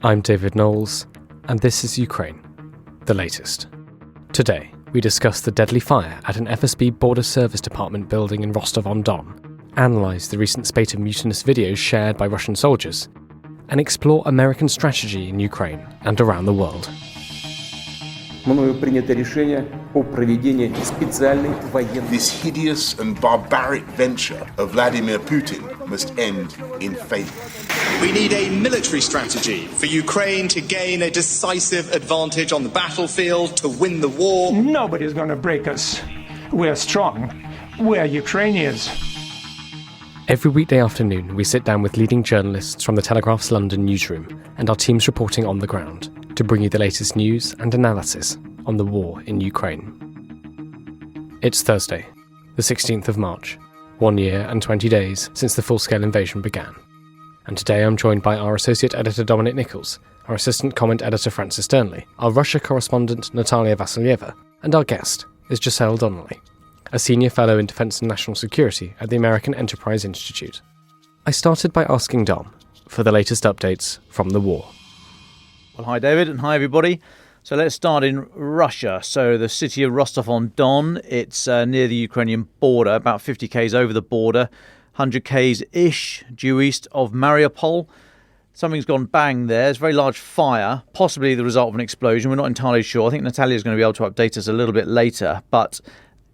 I'm David Knowles, and this is Ukraine, the latest. Today, we discuss the deadly fire at an FSB Border Service Department building in Rostov-on-Don, analyse the recent spate of mutinous videos shared by Russian soldiers, and explore American strategy in Ukraine and around the world. This hideous and barbaric venture of Vladimir Putin must end in failure. We need a military strategy for Ukraine to gain a decisive advantage on the battlefield, to win the war. Nobody's going to break us. We're strong. We're Ukrainians. Every weekday afternoon, we sit down with leading journalists from the Telegraph's London newsroom and our teams reporting on the ground to bring you the latest news and analysis on the war in Ukraine. It's Thursday, the 16th of March, 1 year and 20 days since the full-scale invasion began. And today I'm joined by our associate editor Dominic Nichols, our assistant comment editor Francis Donnelly, our Russia correspondent Natalia Vasilyeva, and our guest is Giselle Donnelly, a senior fellow in defence and national security at the American Enterprise Institute. I started by asking Dom for the latest updates from the war. Well, hi David, and hi everybody. So let's start in Russia. So the city of Rostov-on-Don, it's near the Ukrainian border, about 50 k's over the border, 100 k's-ish due east of Mariupol. Something's gone bang there. There's a very large fire, possibly the result of an explosion. We're not entirely sure. I think Natalia is going to be able to update us a little bit later. But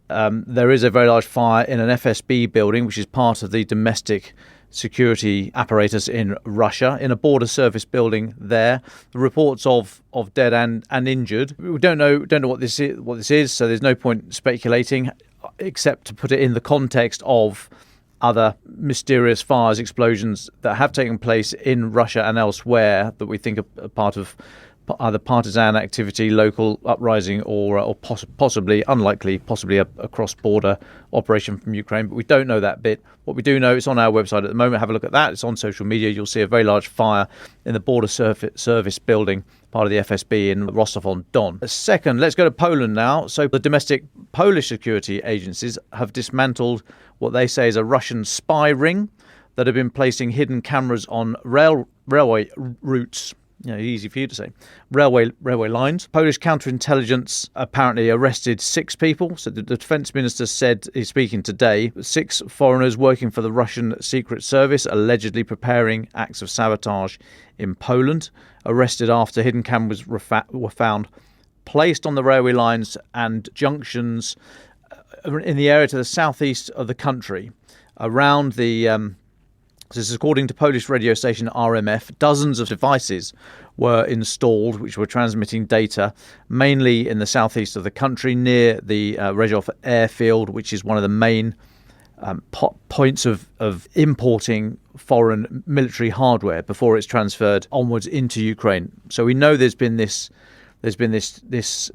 there is a very large fire in an FSB building, which is part of the domestic security apparatus in Russia, in a border service building there. The reports of dead and injured. We don't know what this is, so there's no point speculating, except to put it in the context of other mysterious fires, explosions that have taken place in Russia and elsewhere that we think are part of either partisan activity, local uprising, or possibly, unlikely, possibly a cross-border operation from Ukraine. But we don't know that bit. What we do know, it's on our website at the moment. Have a look at that. It's on social media. You'll see a very large fire in the border service building, part of the FSB in Rostov-on-Don. Second, let's go to Poland now. So the domestic Polish security agencies have dismantled what they say is a Russian spy ring that have been placing hidden cameras on railway routes. Easy for you to say. Railway lines. Polish counterintelligence apparently arrested 6 people. So the defence minister said he's speaking today. 6 foreigners working for the Russian Secret Service, allegedly preparing acts of sabotage in Poland, arrested after hidden cameras were found placed on the railway lines and junctions in the area to the southeast of the country, around the this is according to Polish radio station RMF. Dozens of devices were installed which were transmitting data, mainly in the southeast of the country, near the Rezhov airfield, which is one of the main points of importing foreign military hardware before it's transferred onwards into Ukraine. So we know there's been this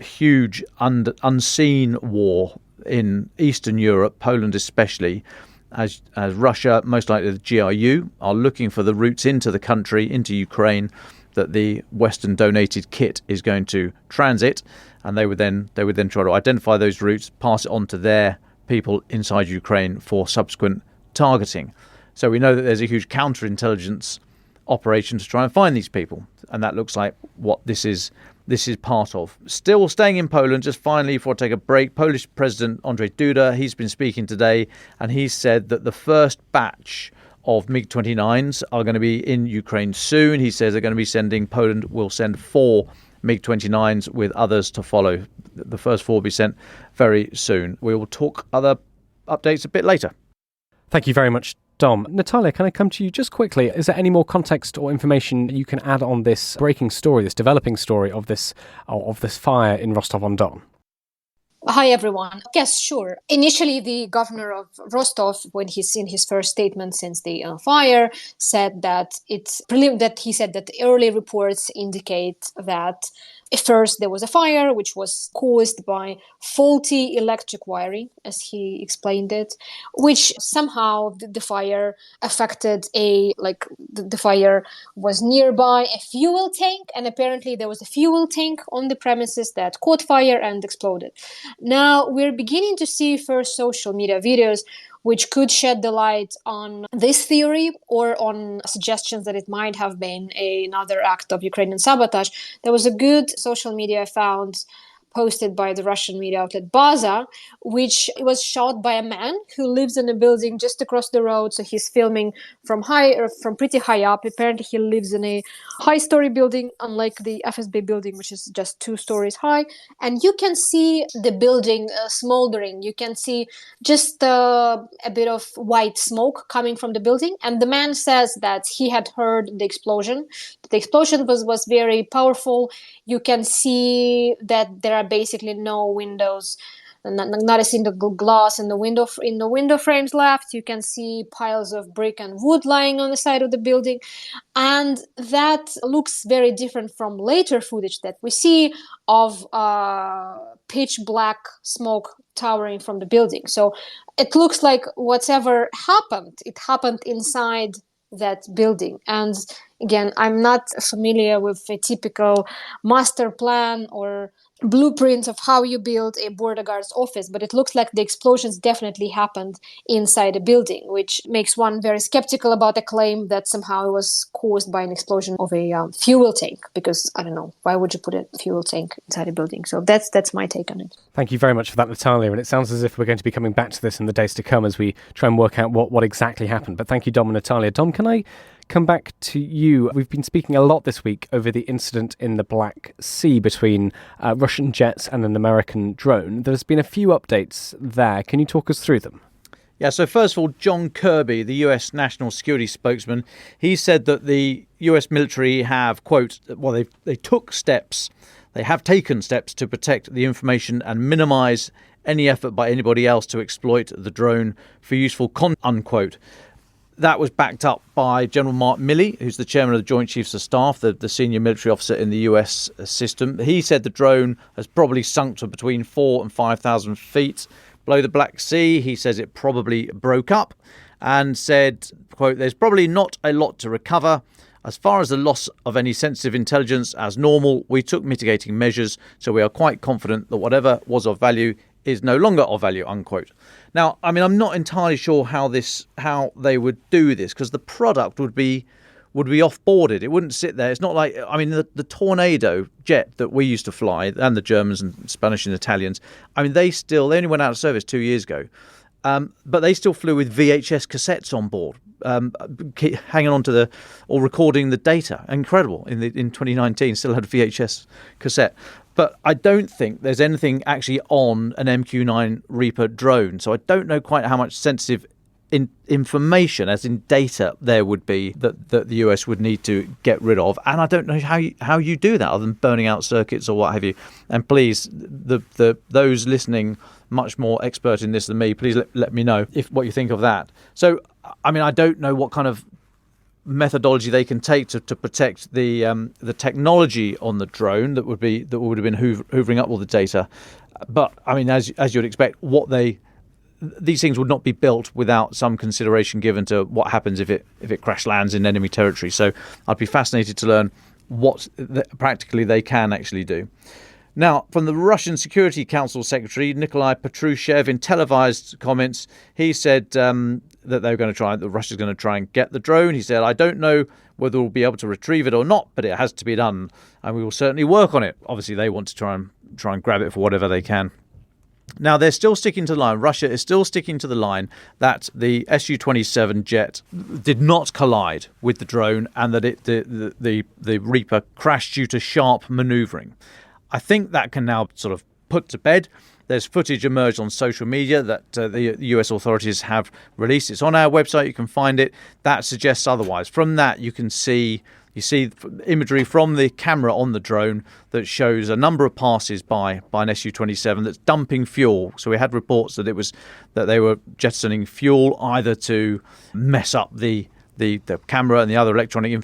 huge unseen war in Eastern Europe, Poland especially, as Russia, most likely the GRU, are looking for the routes into the country, into Ukraine, that the Western donated kit is going to transit, and they would then try to identify those routes, pass it on to their people inside Ukraine for subsequent targeting. So we know that there's a huge counterintelligence operation to try and find these people, and that looks like what this is part of. Still staying in Poland, just finally before I take a break, Polish President Andrzej Duda, he's been speaking today, and he said that the first batch of MiG-29s are going to be in Ukraine soon. He says Poland will send 4 MiG-29s with others to follow. The first 4 will be sent very soon. We will talk other updates a bit later. Thank you very much, Dom. Natalia, can I come to you just quickly? Is there any more context or information you can add on this breaking story, this developing story of this fire in Rostov-on-Don? Hi, everyone. Yes, sure. Initially, the governor of Rostov, when he's in his first statement since the fire, said that early reports indicate that at first there was a fire which was caused by faulty electric wiring, as he explained it, which somehow the fire affected the fire was nearby a fuel tank, and apparently there was a fuel tank on the premises that caught fire and exploded. Now we're beginning to see first social media videos which could shed the light on this theory or on suggestions that it might have been another act of Ukrainian sabotage. There was a good social media I found posted by the Russian media outlet Baza, which was shot by a man who lives in a building just across the road. So he's filming from pretty high up. Apparently he lives in a high-story building, unlike the FSB building, which is just 2 stories high. And you can see the building smoldering. You can see just a bit of white smoke coming from the building. And the man says that he had heard the explosion. The explosion was very powerful. You can see that there are basically no windows, not a single glass in the window frames left. You can see piles of brick and wood lying on the side of the building, and that looks very different from later footage that we see of pitch black smoke towering from the building. So it looks like whatever happened, it happened inside that building. And again, I'm not familiar with a typical master plan or blueprint of how you build a border guard's office, but it looks like the explosions definitely happened inside a building, which makes one very skeptical about the claim that somehow it was caused by an explosion of a fuel tank, because I don't know, why would you put a fuel tank inside a building? So that's my take on it. Thank you very much for that, Natalia, and it sounds as if we're going to be coming back to this in the days to come as we try and work out what exactly happened. But thank you, Dom and Natalia. Dom, can I come back to you? We've been speaking a lot this week over the incident in the Black Sea between Russian jets and an American drone. There's been a few updates there. Can you talk us through them? Yeah, so first of all, John Kirby, the US national security spokesman, he said that the US military have, quote, well, they took steps, they have taken steps to protect the information and minimise any effort by anybody else to exploit the drone for useful content, unquote. That was backed up by General Mark Milley, who's the chairman of the Joint Chiefs of Staff, the senior military officer in the US system. He said the drone has probably sunk to between 4,000 and 5,000 feet below the Black Sea. He says it probably broke up and said, quote, there's probably not a lot to recover. As far as the loss of any sensitive intelligence as normal, we took mitigating measures, so we are quite confident that whatever was of value is no longer of value, unquote. Now, I mean, I'm not entirely sure how they would do this, because the product would be off-boarded. It wouldn't sit there. It's not like, I mean, the Tornado jet that we used to fly, and the Germans and Spanish and Italians, I mean, they only went out of service 2 years ago, but they still flew with VHS cassettes on board, hanging on to or recording the data. Incredible. In 2019, still had a VHS cassette. But I don't think there's anything actually on an MQ-9 Reaper drone. So I don't know quite how much sensitive information, as in data, there would be that the US would need to get rid of. And I don't know how you do that other than burning out circuits or what have you. And please, those listening, much more expert in this than me, please let me know what you think of that. So, I mean, I don't know what kind of methodology they can take to protect the technology on the drone that would have been hoovering up all the data. But I mean, as you'd expect, these things would not be built without some consideration given to what happens if it crash lands in enemy territory. So I'd be fascinated to learn what practically they can actually do. Now, from the Russian Security Council Secretary Nikolai Patrushev, in televised comments, he said that Russia's going to try and get the drone. He said, I don't know whether we'll be able to retrieve it or not, but it has to be done, and we will certainly work on it. Obviously, they want to try and grab it for whatever they can. Now, they're still sticking to the line. Russia is still sticking to the line that the Su-27 jet did not collide with the drone and that the Reaper crashed due to sharp manoeuvring. I think that can now sort of put to bed. There's footage emerged on social media that the US authorities have released. It's on our website. You can find it. That suggests otherwise. From that, you see imagery from the camera on the drone that shows a number of passes by an Su-27 that's dumping fuel. So we had reports that they were jettisoning fuel either to mess up the camera and the other electronic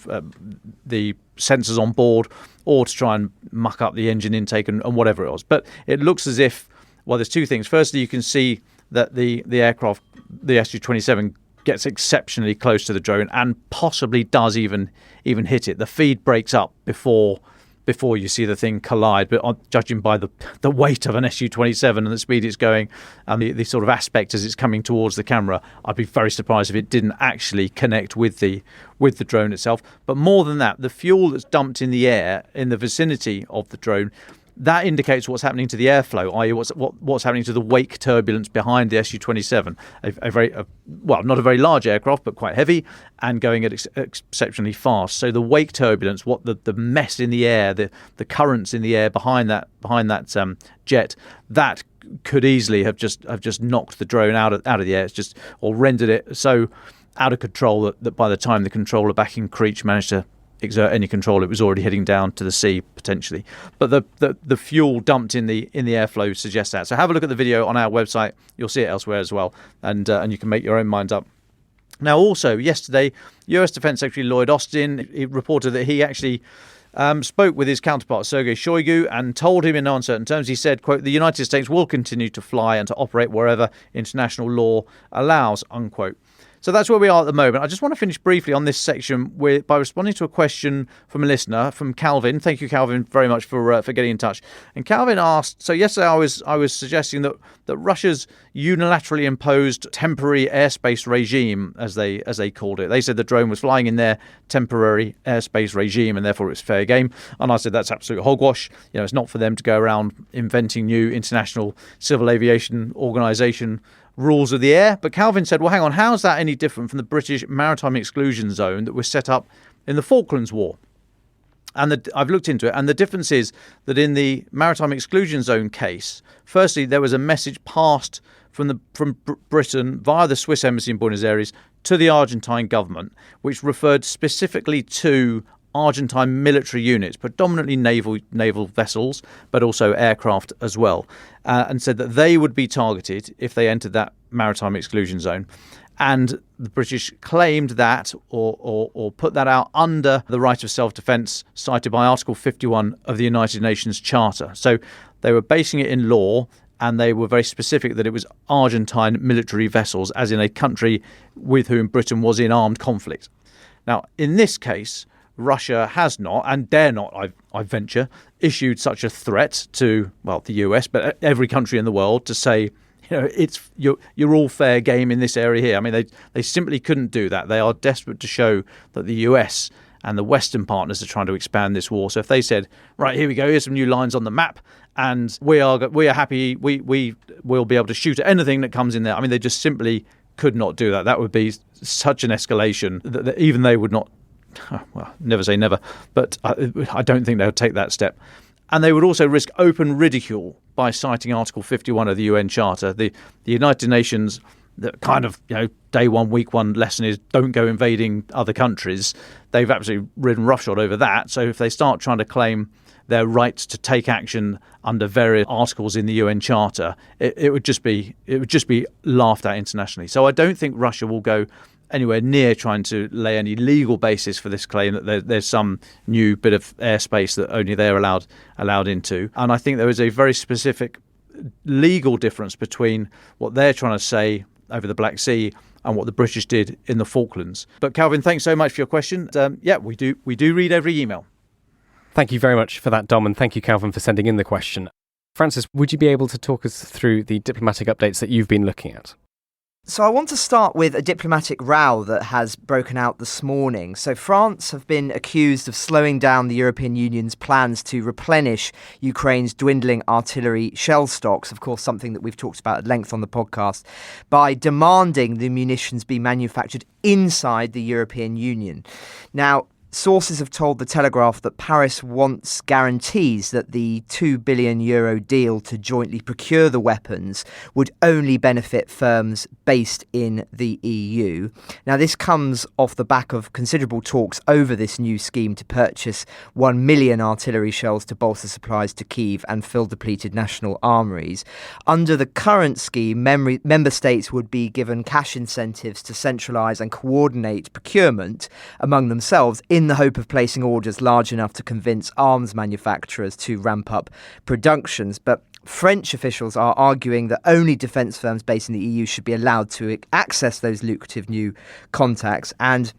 the sensors on board, or to try and muck up the engine intake and whatever it was. But it looks as if, well, there's two things. Firstly, you can see that the aircraft, the Su-27, gets exceptionally close to the drone and possibly does even hit it. The feed breaks up before before you see the thing collide. But judging by the weight of an Su-27 and the speed it's going and the sort of aspect as it's coming towards the camera, I'd be very surprised if it didn't actually connect with the drone itself. But more than that, the fuel that's dumped in the air in the vicinity of the drone, that indicates what's happening to the airflow, i.e. what's happening to the wake turbulence behind the Su-27. Not a very large aircraft, but quite heavy and going at exceptionally fast. So the wake turbulence, what the mess in the air, the currents in the air behind that jet, that could easily have just knocked the drone out of the air. It's just, or rendered it so out of control that by the time the controller back in Creech managed to exert any control, it was already heading down to the sea potentially. But the fuel dumped in the airflow suggests that. So have a look at the video on our website. You'll see it elsewhere as well, and you can make your own minds up. Now, also yesterday, US Defense Secretary Lloyd Austin, he reported that he actually spoke with his counterpart Sergei Shoigu and told him in no uncertain terms. He said, quote, "The United States will continue to fly and to operate wherever international law allows," unquote. So that's where we are at the moment. I just want to finish briefly on this section by responding to a question from a listener, from Calvin. Thank you, Calvin, very much for getting in touch. And Calvin asked, so yesterday I was suggesting that Russia's unilaterally imposed temporary airspace regime, as they called it. They said the drone was flying in their temporary airspace regime and therefore it's fair game. And I said that's absolute hogwash. It's not for them to go around inventing new international civil aviation organisation rules of the air. But Calvin said, well, hang on, how's that any different from the British maritime exclusion zone that was set up in the Falklands War? And I've looked into it, and the difference is that in the maritime exclusion zone case, firstly, there was a message passed from Britain via the Swiss embassy in Buenos Aires to the Argentine government, which referred specifically to Argentine military units, predominantly naval vessels, but also aircraft as well, and said that they would be targeted if they entered that maritime exclusion zone. And the British claimed that, or put that out under the right of self-defence cited by Article 51 of the United Nations Charter. So they were basing it in law, and they were very specific that it was Argentine military vessels, as in a country with whom Britain was in armed conflict. Now, in this case, Russia has not, and dare not, I venture, issued such a threat to, the US, but every country in the world, to say, you're all fair game in this area here. I mean, they simply couldn't do that. They are desperate to show that the US and the Western partners are trying to expand this war. So if they said, right, here we go, here's some new lines on the map, and we are happy, we will be able to shoot at anything that comes in there. I mean, they just simply could not do that. That would be such an escalation that even they would not. Well, never say never, but I don't think they would take that step. And they would also risk open ridicule by citing Article 51 of the UN Charter. The United Nations, the kind of day one, week one lesson is don't go invading other countries. They've absolutely ridden roughshod over that. So if they start trying to claim their rights to take action under various articles in the UN Charter, it would just be laughed at internationally. So I don't think Russia will go anywhere near trying to lay any legal basis for this claim that there's some new bit of airspace that only they're allowed into. And I think there is a very specific legal difference between what they're trying to say over the Black Sea and what the British did in the Falklands. But Calvin, thanks so much for your question. We do read every email. Thank you very much for that, Dom, and thank you, Calvin, for sending in the question. Francis, would you be able to talk us through the diplomatic updates that you've been looking at? So I want to start with a diplomatic row that has broken out this morning. So France have been accused of slowing down the European Union's plans to replenish Ukraine's dwindling artillery shell stocks, of course something that we've talked about at length on the podcast, by demanding the munitions be manufactured inside the European Union. Now, sources have told The Telegraph that Paris wants guarantees that the €2 billion deal to jointly procure the weapons would only benefit firms based in the EU. Now, this comes off the back of considerable talks over this new scheme to purchase 1 million artillery shells to bolster supplies to Kyiv and fill depleted national armories. Under the current scheme, member states would be given cash incentives to centralise and coordinate procurement among themselves in the hope of placing orders large enough to convince arms manufacturers to ramp up productions. But French officials are arguing that only defence firms based in the EU should be allowed to access those lucrative new contacts. And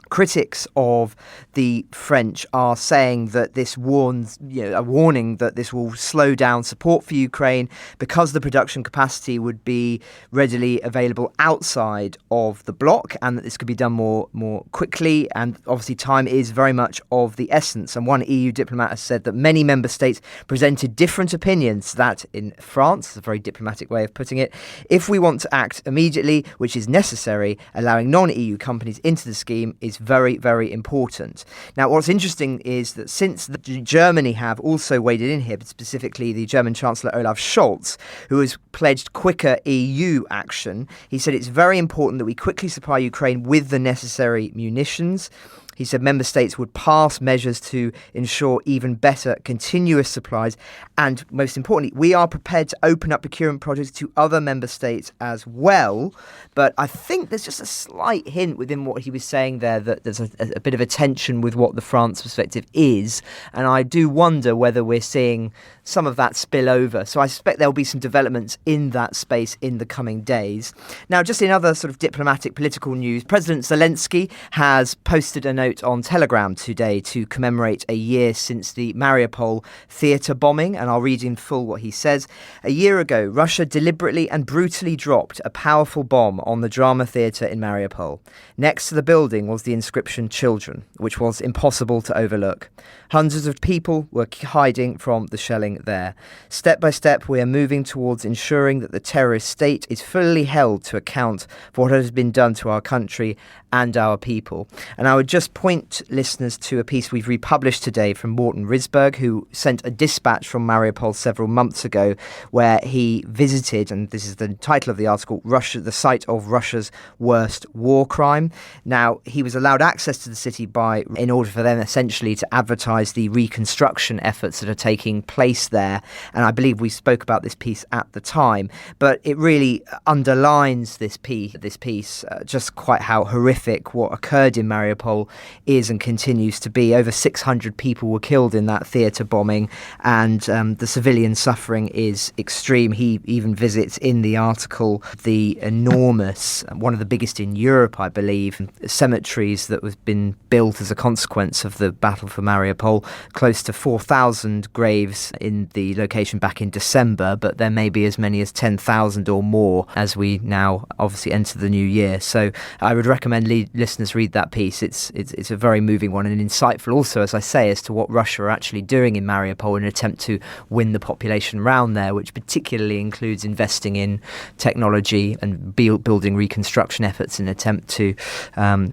Critics of the French are saying that this warns, a warning that this will slow down support for Ukraine because the production capacity would be readily available outside of the bloc, and that this could be done more quickly. And obviously time is very much of the essence. And one EU diplomat has said that many member states presented different opinions, that in France, it's a very diplomatic way of putting it, if we want to act immediately, which is necessary, allowing non-EU companies into the scheme is very, very important. Now, what's interesting is that since Germany have also waded in here, but specifically the German Chancellor Olaf Scholz, who has pledged quicker EU action, he said it's very important that we quickly supply Ukraine with the necessary munitions. He said member states would pass measures to ensure even better continuous supplies. And most importantly, we are prepared to open up procurement projects to other member states as well. But I think there's just a slight hint within what he was saying there that there's a bit of a tension with what the France perspective is. And I do wonder whether we're seeing some of that spill over. So I suspect there'll be some developments in that space in the coming days. Now, just in other sort of diplomatic political news, President Zelensky has posted a note on Telegram today to commemorate a year since the Mariupol theatre bombing, and I'll read in full what he says. A year ago, Russia deliberately and brutally dropped a powerful bomb on the drama theatre in Mariupol. Next to the building was the inscription "Children," which was impossible to overlook. Hundreds of people were hiding from the shelling there. Step by step, we are moving towards ensuring that the terrorist state is fully held to account for what has been done to our country and our people. And I would just point listeners to a piece we've republished today from Morten Risberg, who sent a dispatch from Mariupol several months ago, where he visited, and this is the title of the article, Russia, the site of Russia's worst war crime. Now, he was allowed access to the city in order for them essentially to advertise the reconstruction efforts that are taking place there. And I believe we spoke about this piece at the time, but it really underlines this piece, just quite how horrific what occurred in Mariupol is and continues to be. Over 600 people were killed in that theatre bombing, and the civilian suffering is extreme. He even visits in the article the enormous, one of the biggest in Europe, I believe, cemeteries that have been built as a consequence of the battle for Mariupol. Close to 4,000 graves in the location back in December, but there may be as many as 10,000 or more as we now obviously enter the new year. So I would recommend listeners read that piece. It's a very moving one and insightful also, as I say, as to what Russia are actually doing in Mariupol in an attempt to win the population around there, which particularly includes investing in technology and building reconstruction efforts in an attempt to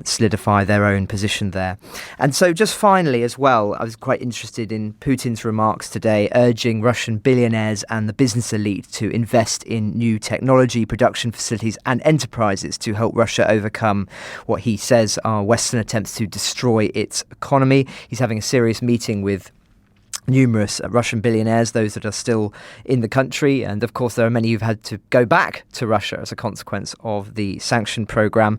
solidify their own position there. And so just finally as well, I was quite interested in Putin's remarks today, urging Russian billionaires and the business elite to invest in new technology, production facilities and enterprises to help Russia overcome what he says are Western attempts to destroy its economy. He's having a serious meeting with numerous Russian billionaires, those that are still in the country. And of course, there are many who've had to go back to Russia as a consequence of the sanction program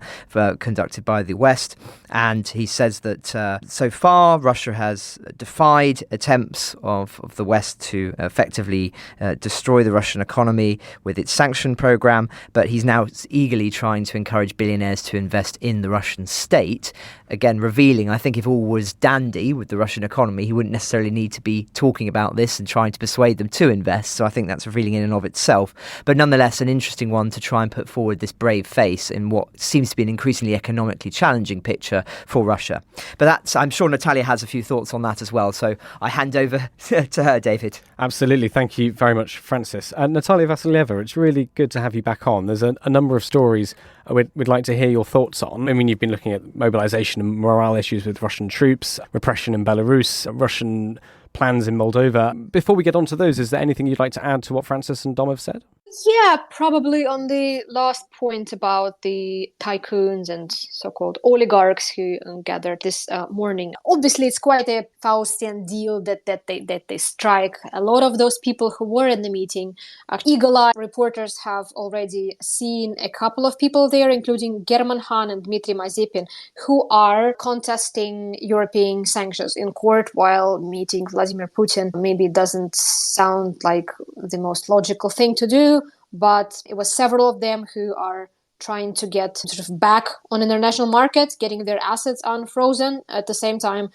conducted by the West. And he says that so far, Russia has defied attempts of the West to effectively destroy the Russian economy with its sanction program. But he's now eagerly trying to encourage billionaires to invest in the Russian state. Again, revealing, I think if all was dandy with the Russian economy, he wouldn't necessarily need to be talking about this and trying to persuade them to invest. So I think that's revealing in and of itself. But nonetheless, an interesting one to try and put forward this brave face in what seems to be an increasingly economically challenging picture for Russia. But I'm sure Natalia has a few thoughts on that as well. So I hand over to her, David. Absolutely. Thank you very much, Francis. Natalia Vasilieva, it's really good to have you back on. There's a number of stories we'd like to hear your thoughts on. I mean, you've been looking at mobilization and morale issues with Russian troops, repression in Belarus, Russian plans in Moldova. Before we get on to those, is there anything you'd like to add to what Francis and Dom have said? Yeah, probably on the last point about the tycoons and so-called oligarchs who gathered this morning. Obviously, it's quite a Faustian deal that they strike. A lot of those people who were in the meeting are eagle-eyed. Reporters have already seen a couple of people there, including German Hahn and Dmitry Mazepin, who are contesting European sanctions in court while meeting Vladimir Putin. Maybe it doesn't sound like the most logical thing to do, but it was several of them who are trying to get sort of back on international markets, getting their assets unfrozen, at the same time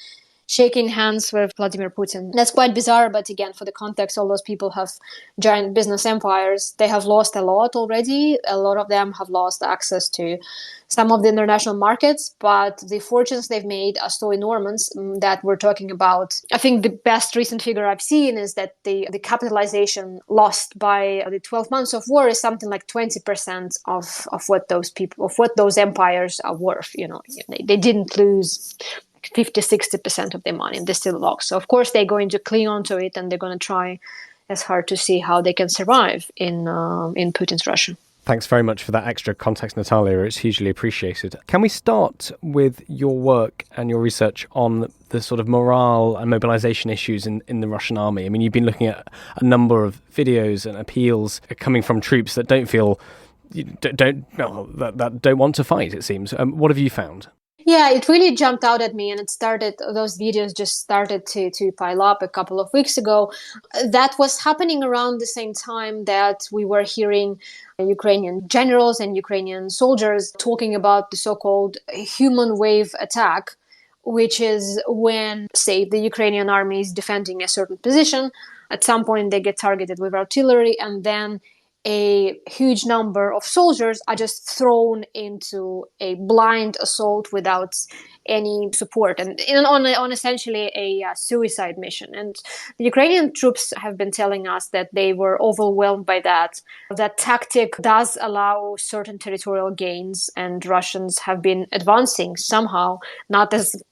shaking hands with Vladimir Putin. That's quite bizarre, but again, for the context, all those people have giant business empires. They have lost a lot already. A lot of them have lost access to some of the international markets, but the fortunes they've made are so enormous that we're talking about. I think the best recent figure I've seen is that the capitalization lost by the 12 months of war is something like 20% of what those empires are worth. They didn't lose 50-60% of their money, and they still lost. So of course they're going to cling on to it, and they're going to try as hard to see how they can survive in Putin's Russia. Thanks very much for that extra context, Natalia. It's hugely appreciated. Can we start with your work and your research on the sort of morale and mobilization issues in the Russian army? I mean, you've been looking at a number of videos and appeals coming from troops that don't want to fight, it seems. What have you found? Yeah, it really jumped out at me, and those videos just started to pile up a couple of weeks ago. That was happening around the same time that we were hearing Ukrainian generals and Ukrainian soldiers talking about the so-called human wave attack, which is when, say, the Ukrainian army is defending a certain position. At some point, they get targeted with artillery, and then a huge number of soldiers are just thrown into a blind assault without any support, and on essentially a suicide mission. And the Ukrainian troops have been telling us that they were overwhelmed by that. That tactic does allow certain territorial gains, and Russians have been advancing somehow, not as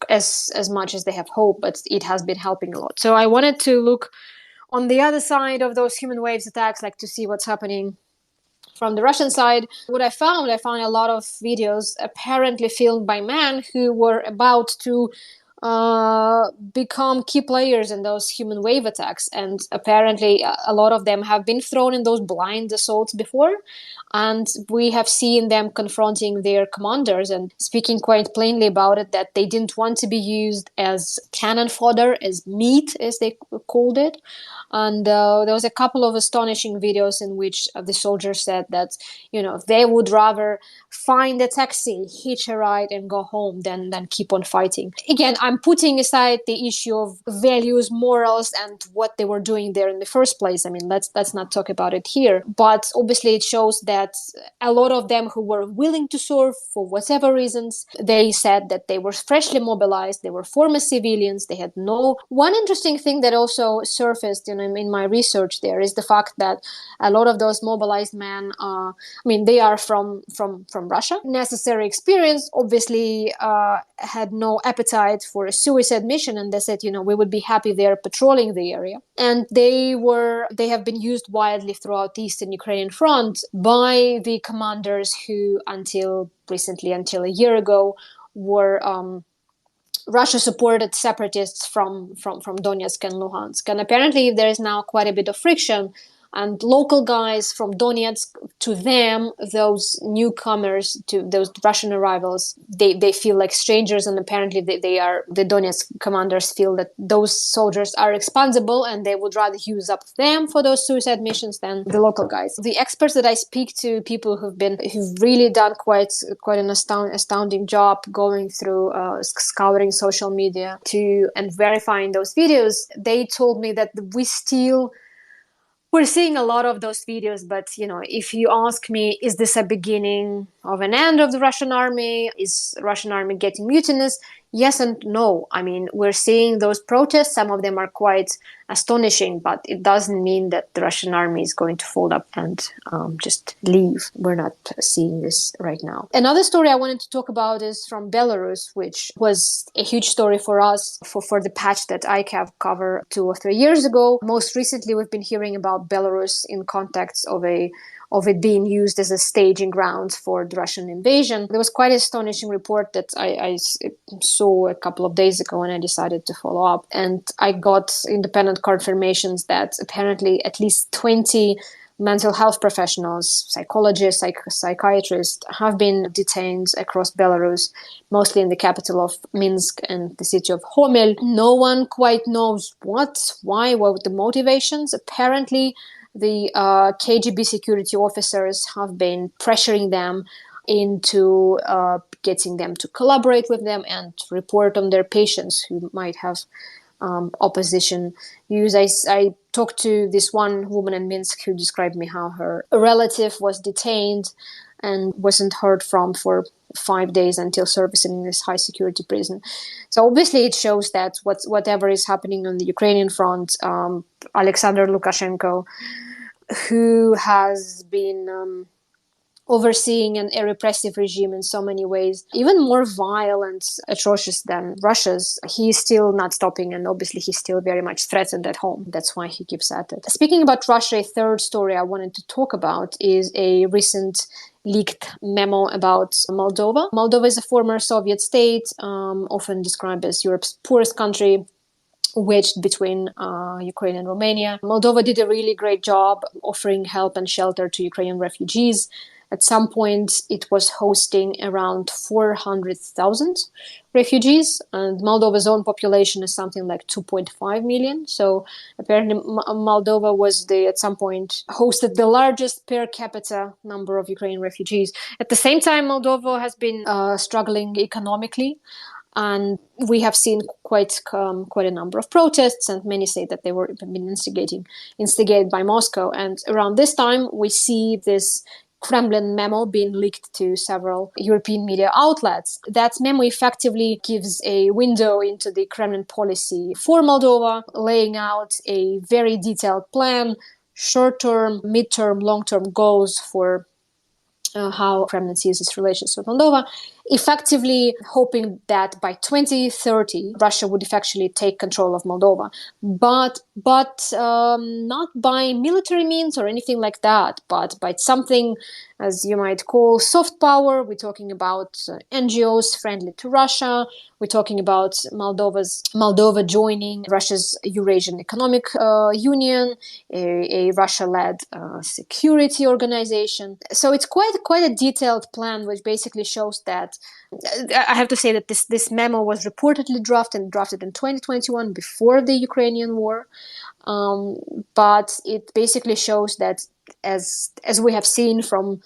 much as they have hoped, but it has been helping a lot. So I wanted to look on the other side of those human waves attacks, like to see what's happening from the Russian side. What I found a lot of videos apparently filmed by men who were about to become key players in those human wave attacks. And apparently a lot of them have been thrown in those blind assaults before. And we have seen them confronting their commanders and speaking quite plainly about it, that they didn't want to be used as cannon fodder, as meat, as they called it. And there was a couple of astonishing videos in which the soldiers said that, they would rather find a taxi, hitch a ride, and go home than keep on fighting. Again, I'm putting aside the issue of values, morals, and what they were doing there in the first place. I mean, let's not talk about it here. But obviously, it shows that a lot of them who were willing to serve for whatever reasons, they said that they were freshly mobilized, they were former civilians, they had no... One interesting thing that also surfaced in my research there is the fact that a lot of those mobilized men, they are from Russia. Necessary experience, obviously, had no appetite for a suicide mission, and they said, we would be happy there patrolling the area. And they have been used widely throughout the Eastern Ukrainian front by the commanders who, until a year ago, were Russia-supported separatists from Donetsk and Luhansk. And apparently there is now quite a bit of friction, and local guys from Donetsk, to them, those newcomers, to those Russian arrivals, they feel like strangers, and apparently the Donetsk commanders feel that those soldiers are expendable, and they would rather use up them for those suicide missions than the local guys. The experts that I speak to, people who've really done quite an astounding job going through scouring social media and verifying those videos, they told me that we're seeing a lot of those videos, but, if you ask me, is this a beginning of an end of the Russian army? Is Russian army getting mutinous? Yes and no. I mean, we're seeing those protests. Some of them are quite astonishing, but it doesn't mean that the Russian army is going to fold up and just leave. We're not seeing this right now. Another story I wanted to talk about is from Belarus, which was a huge story for us for the patch that ICAV covered 2 or 3 years ago. Most recently, we've been hearing about Belarus in context of it being used as a staging ground for the Russian invasion. There was quite an astonishing report that I saw a couple of days ago, and I decided to follow up. And I got independent confirmations that apparently at least 20 mental health professionals, psychologists, psychiatrists, have been detained across Belarus, mostly in the capital of Minsk and the city of Homel. No one quite knows what the motivations. Apparently, the KGB security officers have been pressuring them into getting them to collaborate with them and report on their patients who might have opposition views. I talked to this one woman in Minsk who described me how her relative was detained and wasn't heard from for 5 days until servicing in this high security prison. So obviously it shows that whatever is happening on the Ukrainian front, Alexander Lukashenko, who has been overseeing a repressive regime in so many ways, even more vile and atrocious than Russia's, he's still not stopping, and obviously he's still very much threatened at home. That's why he keeps at it. Speaking about Russia, a third story I wanted to talk about is a recent leaked memo about Moldova. Moldova is a former Soviet state, often described as Europe's poorest country, wedged between Ukraine and Romania. Moldova did a really great job offering help and shelter to Ukrainian refugees. At some point, it was hosting around 400,000 refugees, and Moldova's own population is something like 2.5 million. So apparently Moldova was at some point hosted the largest per capita number of Ukrainian refugees. At the same time, Moldova has been struggling economically. And we have seen quite a number of protests, and many say that they were been instigated by Moscow. And around this time, we see this Kremlin memo being leaked to several European media outlets. That memo effectively gives a window into the Kremlin policy for Moldova, laying out a very detailed plan, short-term, mid-term, long-term goals for how Kremlin sees its relations with Moldova, effectively hoping that by 2030 Russia would effectively take control of Moldova, but not by military means or anything like that, but by something as you might call soft power. We're talking about NGOs friendly to Russia. We're talking about Moldova joining Russia's Eurasian Economic Union, a Russia-led security organization. So it's quite a detailed plan, which basically shows that. I have to say that this memo was reportedly drafted in 2021 before the Ukrainian war, but it basically shows that, as we have seen from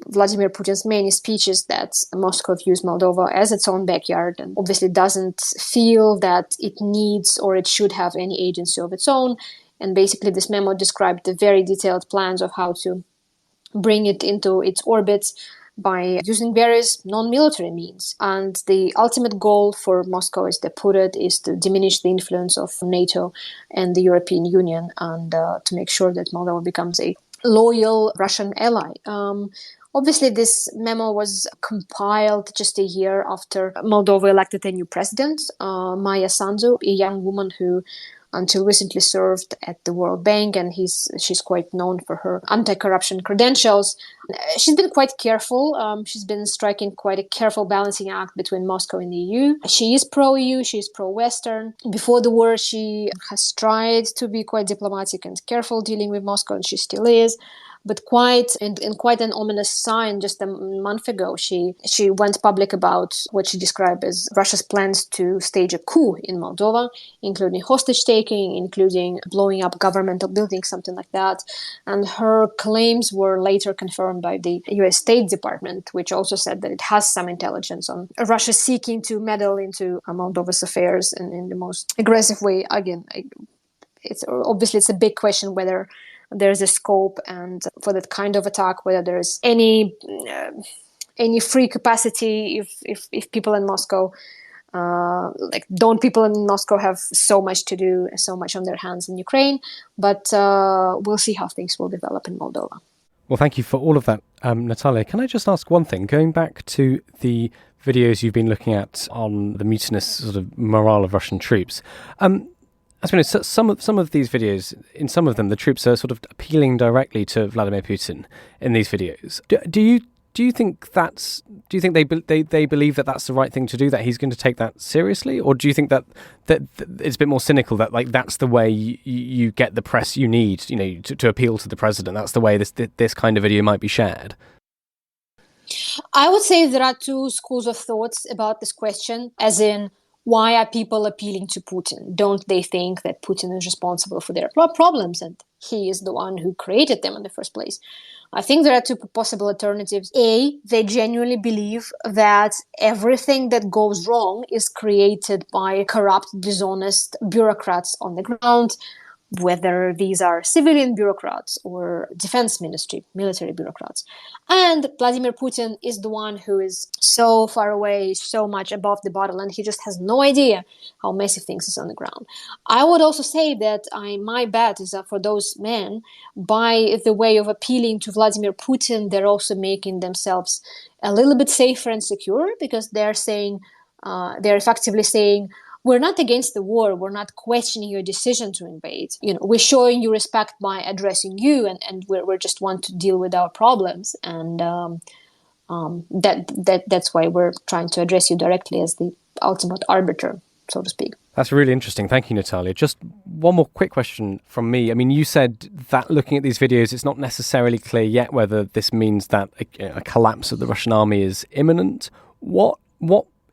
Vladimir Putin's many speeches, that Moscow views Moldova as its own backyard and obviously doesn't feel that it needs or it should have any agency of its own. And basically this memo described the very detailed plans of how to bring it into its orbit by using various non-military means. And the ultimate goal for Moscow, as they put it, is to diminish the influence of NATO and the European Union, and to make sure that Moldova becomes a loyal Russian ally. Obviously, this memo was compiled just a year after Moldova elected a new president, Maya Sandu, a young woman who until recently served at the World Bank, and she's quite known for her anti-corruption credentials. She's been quite careful. She's been striking quite a careful balancing act between Moscow and the EU. She is pro-EU, she is pro-Western. Before the war, she has tried to be quite diplomatic and careful dealing with Moscow, and she still is. But quite an ominous sign, just a month ago, she went public about what she described as Russia's plans to stage a coup in Moldova, including hostage-taking, including blowing up governmental buildings, something like that. And her claims were later confirmed by the US State Department, which also said that it has some intelligence on Russia seeking to meddle into Moldova's affairs in the most aggressive way. Again, it's a big question whether there's a scope and for that kind of attack, whether there's any free capacity if people in Moscow, don't people in Moscow have so much to do, so much on their hands in Ukraine, but we'll see how things will develop in Moldova. Well, thank you for all of that, Natalia. Can I just ask one thing? Going back to the videos you've been looking at on the mutinous sort of morale of Russian troops, as we know, some of these videos, in some of them, the troops are sort of appealing directly to Vladimir Putin in these videos. Do you think they believe that that's the right thing to do, that he's going to take that seriously, or do you think that it's a bit more cynical, that that's the way you get the press you need, to appeal to the president? That's the way this kind of video might be shared. I would say there are two schools of thoughts about this question, as in, why are people appealing to Putin? Don't they think that Putin is responsible for their problems and he is the one who created them in the first place? I think there are two possible alternatives. A, they genuinely believe that everything that goes wrong is created by corrupt, dishonest bureaucrats on the ground, whether these are civilian bureaucrats or defense ministry, military bureaucrats. And Vladimir Putin is the one who is so far away, so much above the battle, and he just has no idea how messy things is on the ground. I would also say that my bet is that for those men, by the way of appealing to Vladimir Putin, they're also making themselves a little bit safer and secure, because they're effectively saying, we're not against the war. We're not questioning your decision to invade. We're showing you respect by addressing you, and we just want to deal with our problems. And that's why we're trying to address you directly as the ultimate arbiter, so to speak. That's really interesting. Thank you, Natalia. Just one more quick question from me. I mean, you said that looking at these videos, it's not necessarily clear yet whether this means that a collapse of the Russian army is imminent. What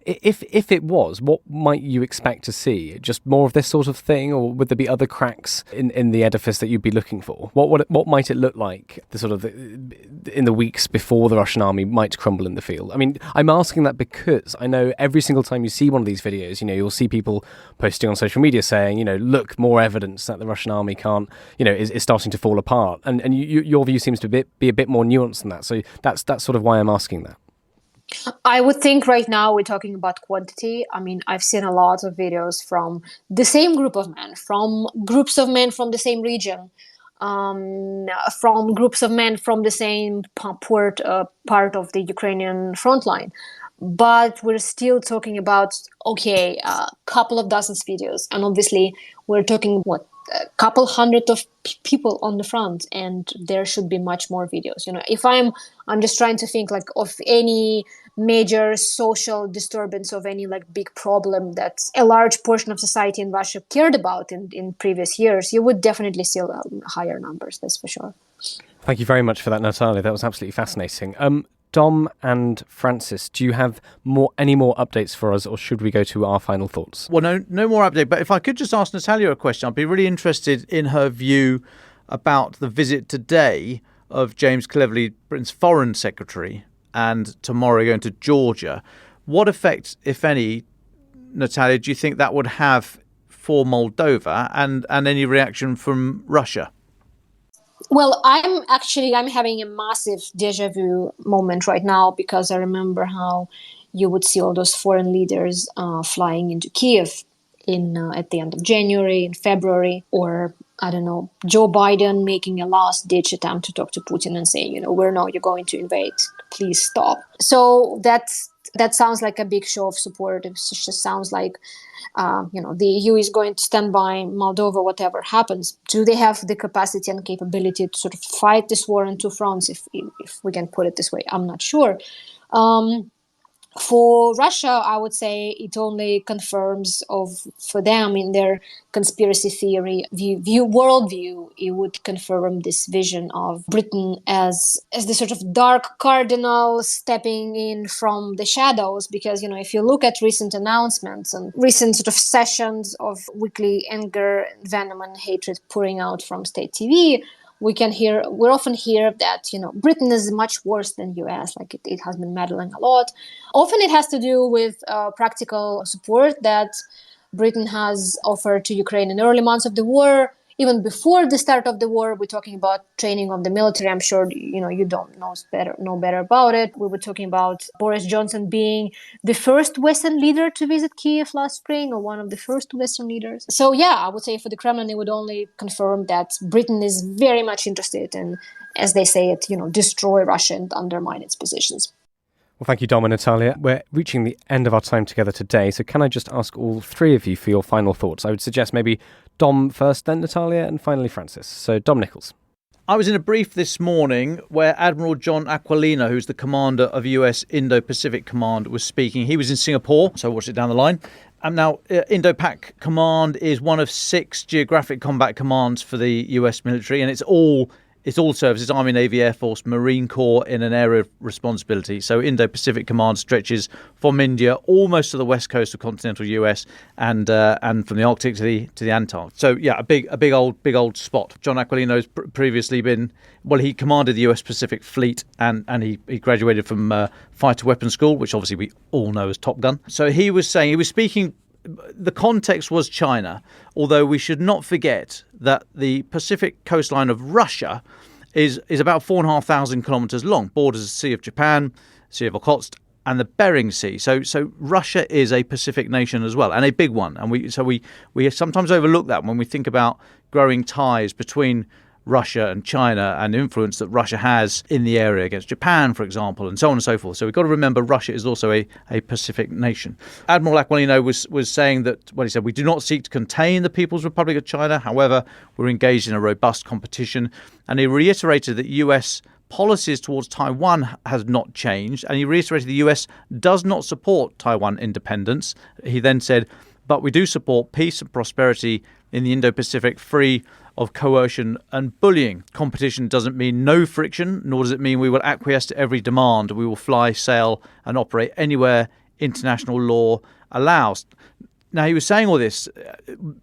If it was, what might you expect to see? Just more of this sort of thing, or would there be other cracks in the edifice that you'd be looking for? What might it look like in the weeks before the Russian army might crumble in the field? I mean, I'm asking that because I know every single time you see one of these videos, you'll see people posting on social media saying, look, more evidence that the Russian army can't, is starting to fall apart. And your view seems to be a bit more nuanced than that. So that's sort of why I'm asking that. I would think right now we're talking about quantity. I mean, I've seen a lot of videos from the same group of men, from groups of men from the same region, from groups of men from the same part of the Ukrainian front line. But we're still talking about, a couple of dozens videos. And obviously, we're talking, a couple hundred of people on the front, and there should be much more videos. If I'm just trying to think of any major social disturbance, of any big problem that a large portion of society in Russia cared about in previous years, you would definitely see higher numbers, that's for sure. Thank you very much for that, Natalia. That was absolutely fascinating. Dom and Francis, do you have any more updates for us, or should we go to our final thoughts? Well, no more update. But if I could just ask Natalia a question, I'd be really interested in her view about the visit today of James Cleverly, Britain's Foreign Secretary, and tomorrow going to Georgia. What effect, if any, Natalia, do you think that would have for Moldova, and any reaction from Russia? Well, I'm having a massive deja vu moment right now, because I remember how you would see all those foreign leaders flying into Kiev at the end of January, in February, or I don't know, Joe Biden making a last-ditch attempt to talk to Putin and saying, you're going to invade. Please stop. So that sounds like a big show of support. It just sounds like, the EU is going to stand by Moldova, whatever happens. Do they have the capacity and capability to sort of fight this war on two fronts, if we can put it this way? I'm not sure. For Russia, I would say it only confirms for them in their conspiracy theory worldview, it would confirm this vision of Britain as the sort of dark cardinal stepping in from the shadows. Because, if you look at recent announcements and recent sort of sessions of weekly anger, venom and hatred pouring out from state TV, we often hear that, Britain is much worse than US, it has been meddling a lot. Often it has to do with practical support that Britain has offered to Ukraine in the early months of the war. Even before the start of the war, we're talking about training of the military. I'm sure, you don't know better about it. We were talking about Boris Johnson being the first Western leader to visit Kiev last spring, or one of the first Western leaders. So yeah, I would say for the Kremlin, it would only confirm that Britain is very much interested in, as they say it, destroy Russia and undermine its positions. Well, thank you, Dom and Natalia. We're reaching the end of our time together today, so can I just ask all three of you for your final thoughts? I would suggest maybe Dom first, then Natalia, and finally Francis. So, Dom Nichols. I was in a brief this morning where Admiral John Aquilina, who's the commander of US Indo-Pacific Command, was speaking. He was in Singapore, so I watched it down the line. Now, Indo-Pac Command is one of 6 geographic combat commands for the US military, and it's all It's all services, Army, Navy, Air Force, Marine Corps in an area of responsibility. So Indo-Pacific Command stretches from India almost to the west coast of continental US and from the Arctic to the Antarctic. So yeah, a big old spot. John Aquilino's previously been, well, he commanded the US Pacific Fleet and he graduated from Fighter Weapons School, which obviously we all know as Top Gun. So he was speaking. The context was China, although we should not forget that the Pacific coastline of Russia is about 4,500 kilometres long, borders the Sea of Japan, Sea of Okhotsk, and the Bering Sea. So Russia is a Pacific nation as well, and a big one. And we sometimes overlook that when we think about growing ties between Russia and China and influence that Russia has in the area against Japan, for example, and so on and so forth. So we've got to remember Russia is also a Pacific nation. Admiral Aquilino was saying that, well, he said, we do not seek to contain the People's Republic of China. However, we're engaged in a robust competition. And he reiterated that US policies towards Taiwan has not changed. And he reiterated the US does not support Taiwan independence. He then said, but we do support peace and prosperity in the Indo-Pacific, free of coercion and bullying. Competition doesn't mean no friction, nor does it mean we will acquiesce to every demand. We will fly, sail, and operate anywhere international law allows. Now, he was saying all this,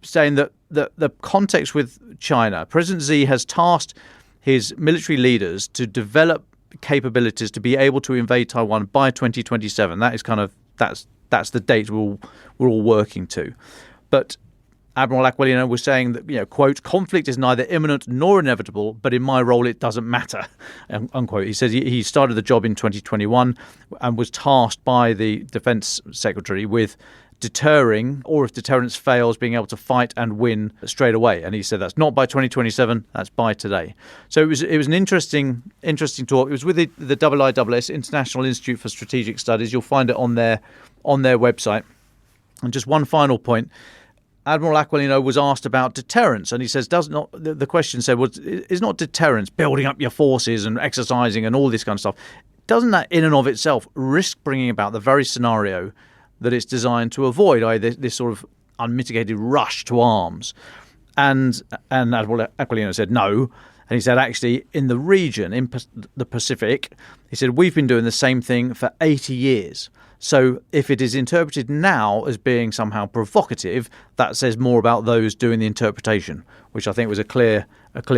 saying that the context with China, President Xi has tasked his military leaders to develop capabilities to be able to invade Taiwan by 2027. That is that's the date we're all working to. But Admiral Aquilino was saying that, quote, conflict is neither imminent nor inevitable, but in my role it doesn't matter, unquote. He says he started the job in 2021 and was tasked by the Defence Secretary with deterring, or if deterrence fails, being able to fight and win straight away. And he said that's not by 2027, that's by today. So it was an interesting talk. It was with the IISS, International Institute for Strategic Studies. You'll find it on their website. And just one final point. Admiral Aquilino was asked about deterrence, and he says, the question said, well, is not deterrence building up your forces and exercising and all this kind of stuff? Doesn't that in and of itself risk bringing about the very scenario that it's designed to avoid, i.e. this sort of unmitigated rush to arms? And Admiral Aquilino said no. And he said, actually, in the region, in the Pacific, he said, we've been doing the same thing for 80 years. So if it is interpreted now as being somehow provocative, that says more about those doing the interpretation, which I think was a clear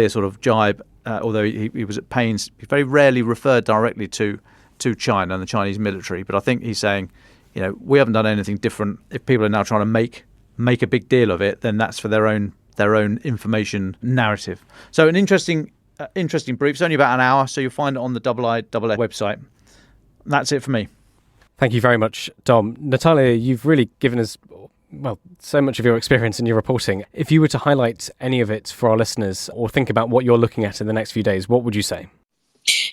sort of jibe, although he was at pains. He very rarely referred directly to China and the Chinese military. But I think he's saying, we haven't done anything different. If people are now trying to make a big deal of it, then that's for their own information narrative. So an interesting brief. It's only about an hour, so you'll find it on the IISS website. That's it for me. Thank you very much, Dom. Natalia, you've really given us, so much of your experience in your reporting. If you were to highlight any of it for our listeners or think about what you're looking at in the next few days, what would you say?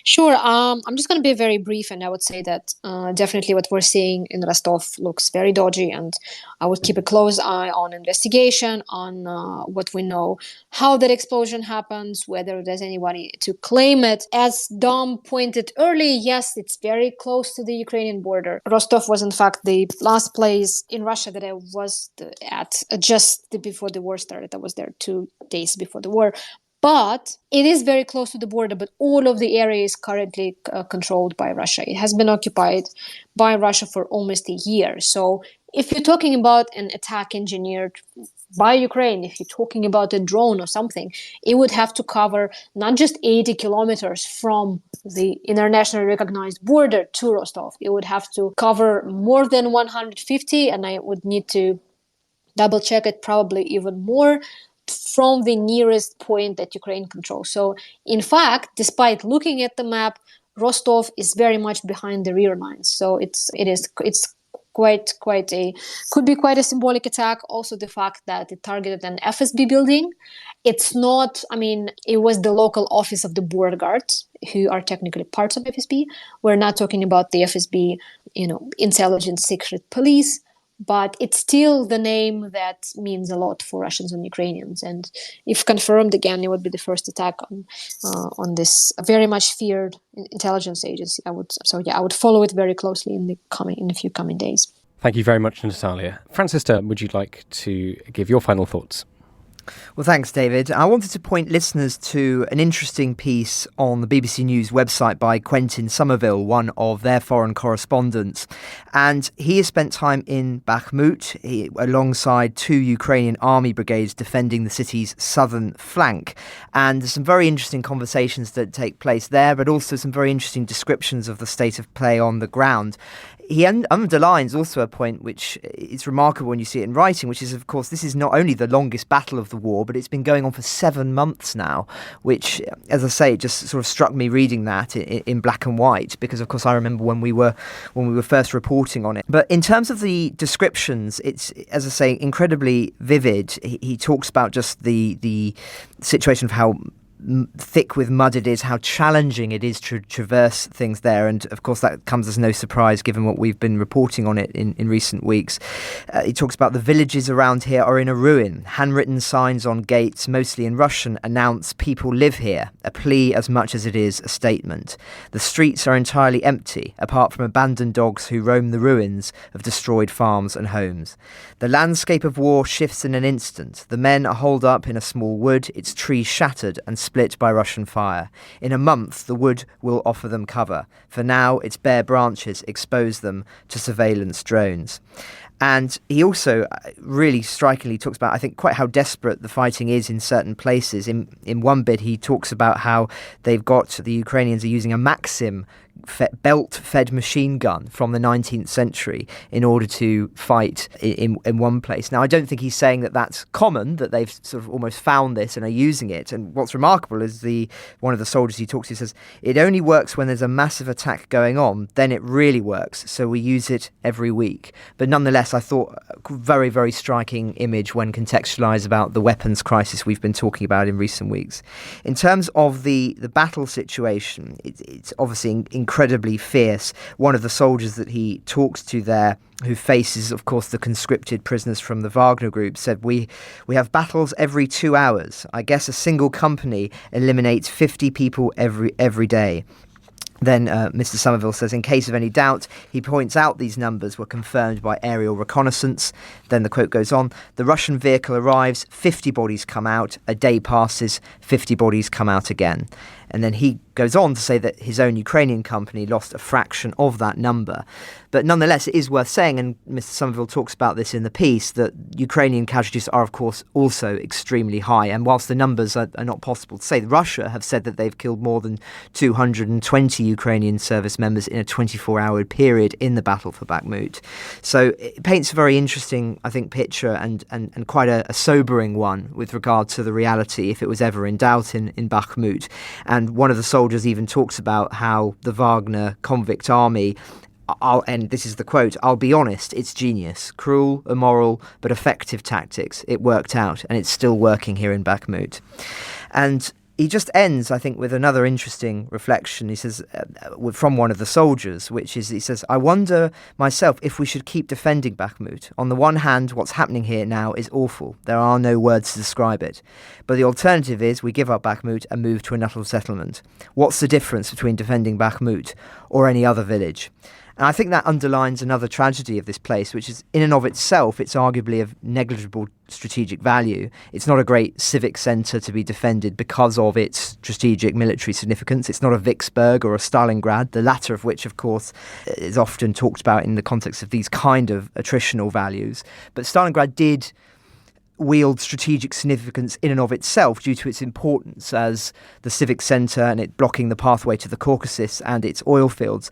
Sure. I'm just going to be very brief, and I would say that definitely what we're seeing in Rostov looks very dodgy, and I would keep a close eye on investigation, on what we know, how that explosion happens, whether there's anybody to claim it. As Dom pointed earlier, yes, it's very close to the Ukrainian border. Rostov was, in fact, the last place in Russia that I was at just before the war started. I was there 2 days before the war. But it is very close to the border, but all of the area is currently controlled by Russia. It has been occupied by Russia for almost a year. So if you're talking about an attack engineered by Ukraine, if you're talking about a drone or something, it would have to cover not just 80 kilometers from the internationally recognized border to Rostov. It would have to cover more than 150, and I would need to double check it, probably even more, from the nearest point that Ukraine controls. So, in fact, despite looking at the map, Rostov is very much behind the rear lines. So it's could be quite a symbolic attack. Also, the fact that it targeted an FSB building. It's not. It was the local office of the border guards, who are technically parts of FSB. We're not talking about the FSB, intelligence secret police. But it's still the name that means a lot for Russians and Ukrainians. And if confirmed, again, it would be the first attack on this very much feared intelligence agency. I would follow it very closely in a few coming days. Thank you very much, Natalia. Francisca, would you like to give your final thoughts? Well, thanks, David. I wanted to point listeners to an interesting piece on the BBC News website by Quentin Somerville, one of their foreign correspondents. And he has spent time in Bakhmut alongside 2 Ukrainian army brigades defending the city's southern flank. And there's some very interesting conversations that take place there, but also some very interesting descriptions of the state of play on the ground. He underlines also a point which is remarkable when you see it in writing, which is, of course, this is not only the longest battle of the war, but it's been going on for 7 months now, which, as I say, just sort of struck me reading that in black and white, because, of course, I remember when we were first reporting on it. But in terms of the descriptions, it's, as I say, incredibly vivid. He talks about just the situation of how thick with mud it is, how challenging it is to traverse things there, and of course that comes as no surprise given what we've been reporting on it in recent weeks. He talks about the villages around here are in a ruin. Handwritten signs on gates, mostly in Russian, announce people live here, a plea as much as it is a statement. The streets are entirely empty, apart from abandoned dogs who roam the ruins of destroyed farms and homes. The landscape of war shifts in an instant. The men are holed up in a small wood, its trees shattered and split by Russian fire. In a month, the wood will offer them cover. For now, its bare branches expose them to surveillance drones. And he also really strikingly talks about, I think, quite how desperate the fighting is in certain places. In one bit, he talks about how the Ukrainians are using a Maxim belt-fed machine gun from the 19th century in order to fight in one place. Now, I don't think he's saying that that's common, that they've sort of almost found this and are using it. And what's remarkable is one of the soldiers he talks to says, it only works when there's a massive attack going on, then it really works. So we use it every week. But nonetheless, I thought a very, very striking image when contextualised about the weapons crisis we've been talking about in recent weeks. In terms of the battle situation, it's obviously incredibly fierce. One of the soldiers that he talks to there, who faces, of course, the conscripted prisoners from the Wagner group, said, we have battles every 2 hours. I guess a single company eliminates 50 people every day. Then Mr. Somerville says, in case of any doubt, he points out these numbers were confirmed by aerial reconnaissance. Then the quote goes on, the Russian vehicle arrives, 50 bodies come out, a day passes, 50 bodies come out again. And then he goes on to say that his own Ukrainian company lost a fraction of that number. But nonetheless, it is worth saying, and Mr. Somerville talks about this in the piece, that Ukrainian casualties are, of course, also extremely high. And whilst the numbers are not possible to say, Russia have said that they've killed more than 220 Ukrainian service members in a 24-hour period in the battle for Bakhmut. So it paints a very interesting, I think, picture and quite a sobering one with regard to the reality, if it was ever in doubt, in Bakhmut. And one of the soldiers even talks about how the Wagner convict army, and this is the quote, I'll be honest, it's genius. Cruel, immoral, but effective tactics. It worked out, and it's still working here in Bakhmut. And he just ends, I think, with another interesting reflection. He says, from one of the soldiers, which is, he says, I wonder myself if we should keep defending Bakhmut. On the one hand, what's happening here now is awful. There are no words to describe it. But the alternative is we give up Bakhmut and move to another settlement. What's the difference between defending Bakhmut or any other village? And I think that underlines another tragedy of this place, which is, in and of itself, it's arguably of negligible strategic value. It's not a great civic centre to be defended because of its strategic military significance. It's not a Vicksburg or a Stalingrad, the latter of which, of course, is often talked about in the context of these kind of attritional values. But Stalingrad did wield strategic significance in and of itself due to its importance as the civic centre and it blocking the pathway to the Caucasus and its oil fields.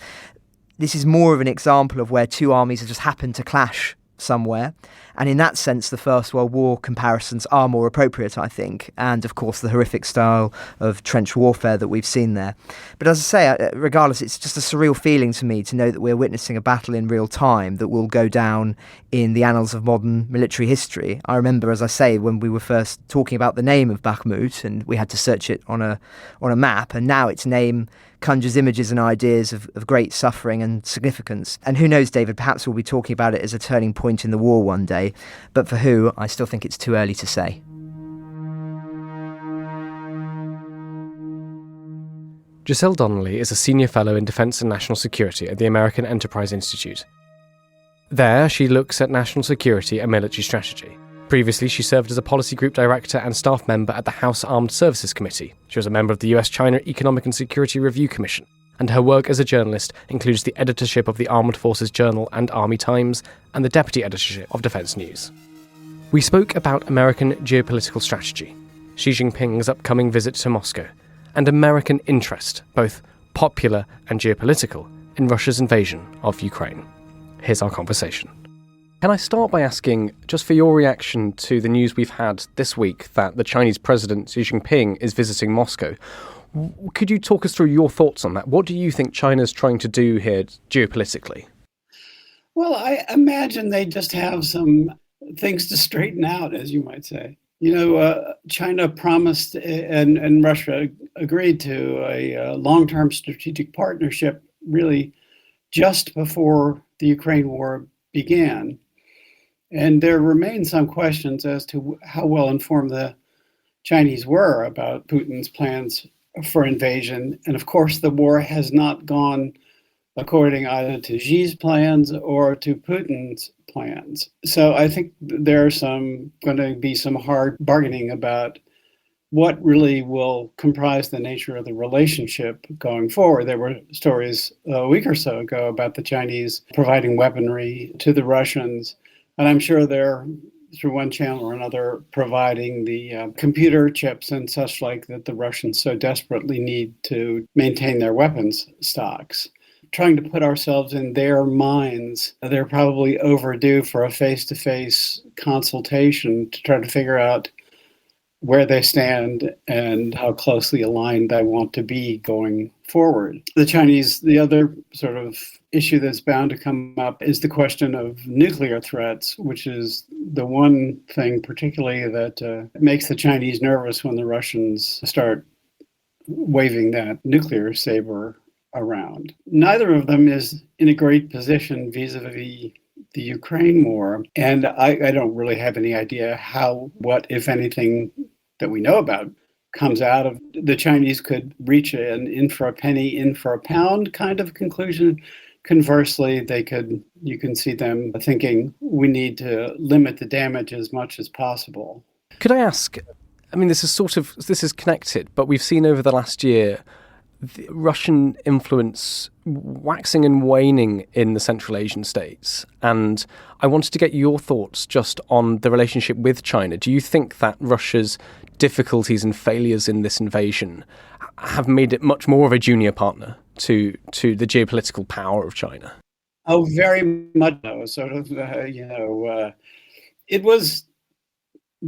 This is more of an example of where two armies have just happened to clash somewhere. And in that sense, the First World War comparisons are more appropriate, I think. And, of course, the horrific style of trench warfare that we've seen there. But as I say, regardless, it's just a surreal feeling to me to know that we're witnessing a battle in real time that will go down in the annals of modern military history. I remember, as I say, when we were first talking about the name of Bakhmut and we had to search it on a map, and now its name conjures images and ideas of great suffering and significance. And who knows, David, perhaps we'll be talking about it as a turning point in the war one day. But for who, I still think it's too early to say. Giselle Donnelly is a senior fellow in Defence and National Security at the American Enterprise Institute. There, she looks at national security and military strategy, Previously, she served as a policy group director and staff member at the House Armed Services Committee. She was a member of the US-China Economic and Security Review Commission, and her work as a journalist includes the editorship of the Armed Forces Journal and Army Times, and the deputy editorship of Defense News. We spoke about American geopolitical strategy, Xi Jinping's upcoming visit to Moscow, and American interest, both popular and geopolitical, in Russia's invasion of Ukraine. Here's our conversation. Can I start by asking, just for your reaction to the news we've had this week that the Chinese President Xi Jinping is visiting Moscow? Could you talk us through your thoughts on that? What do you think China's trying to do here geopolitically? Well, I imagine they just have some things to straighten out, as you might say. China promised and Russia agreed to a long-term strategic partnership really just before the Ukraine war began. And there remain some questions as to how well informed the Chinese were about Putin's plans for invasion. And of course, the war has not gone according either to Xi's plans or to Putin's plans. So I think there's going to be some hard bargaining about what really will comprise the nature of the relationship going forward. There were stories a week or so ago about the Chinese providing weaponry to the Russians, and I'm sure they're, through one channel or another, providing the computer chips and such like that the Russians so desperately need to maintain their weapons stocks. Trying to put ourselves in their minds, they're probably overdue for a face-to-face consultation to try to figure out where they stand and how closely aligned they want to be going forward. The Chinese, the other sort of issue that's bound to come up is the question of nuclear threats, which is the one thing particularly that makes the Chinese nervous when the Russians start waving that nuclear saber around. Neither of them is in a great position vis-a-vis the Ukraine war, and I don't really have any idea what, if anything, that we know about comes out of. The Chinese could reach an in for a penny, in for a pound kind of conclusion. Conversely, you can see them thinking we need to limit the damage as much as possible. Could I ask, this is connected, but we've seen over the last year the Russian influence waxing and waning in the Central Asian states. And I wanted to get your thoughts just on the relationship with China. Do you think that Russia's difficulties and failures in this invasion have made it much more of a junior partner to the geopolitical power of China? Oh, very much so. It was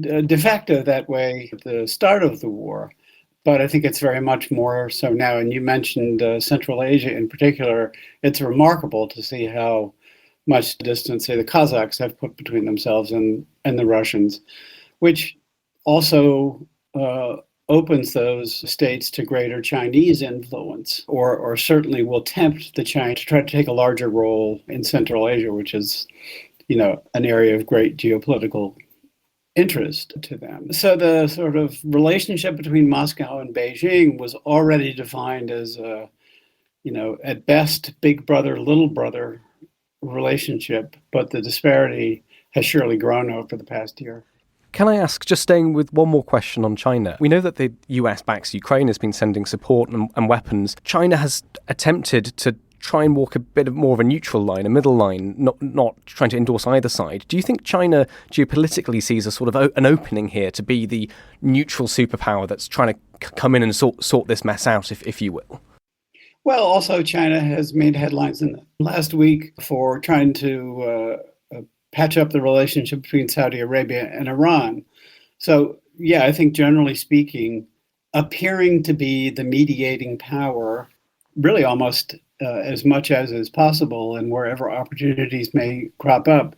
de facto that way at the start of the war. But I think it's very much more so now. And you mentioned Central Asia in particular. It's remarkable to see how much distance, say, the Kazakhs have put between themselves and the Russians, which also opens those states to greater Chinese influence, or certainly will tempt the Chinese to try to take a larger role in Central Asia, which is, an area of great geopolitical interest to them. So the sort of relationship between Moscow and Beijing was already defined as at best, big brother, little brother relationship, but the disparity has surely grown over the past year. Can I ask, just staying with one more question on China, we know that the US backs Ukraine, has been sending support and weapons. China has attempted to try and walk a bit more of a neutral line, a middle line, not trying to endorse either side. Do you think China geopolitically sees a sort of an opening here to be the neutral superpower that's trying to come in and sort this mess out, if you will? Well, also China has made headlines in the last week for trying to patch up the relationship between Saudi Arabia and Iran. So, yeah, I think generally speaking, appearing to be the mediating power, really almost as much as is possible, and wherever opportunities may crop up,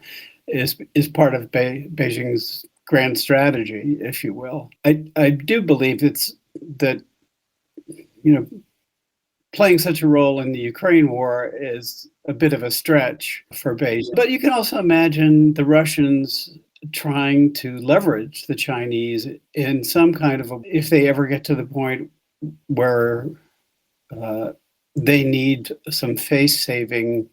is part of Beijing's grand strategy, if you will. I do believe it's that, playing such a role in the Ukraine war is a bit of a stretch for Beijing. But you can also imagine the Russians trying to leverage the Chinese in some kind of if they ever get to the point where they need some face-saving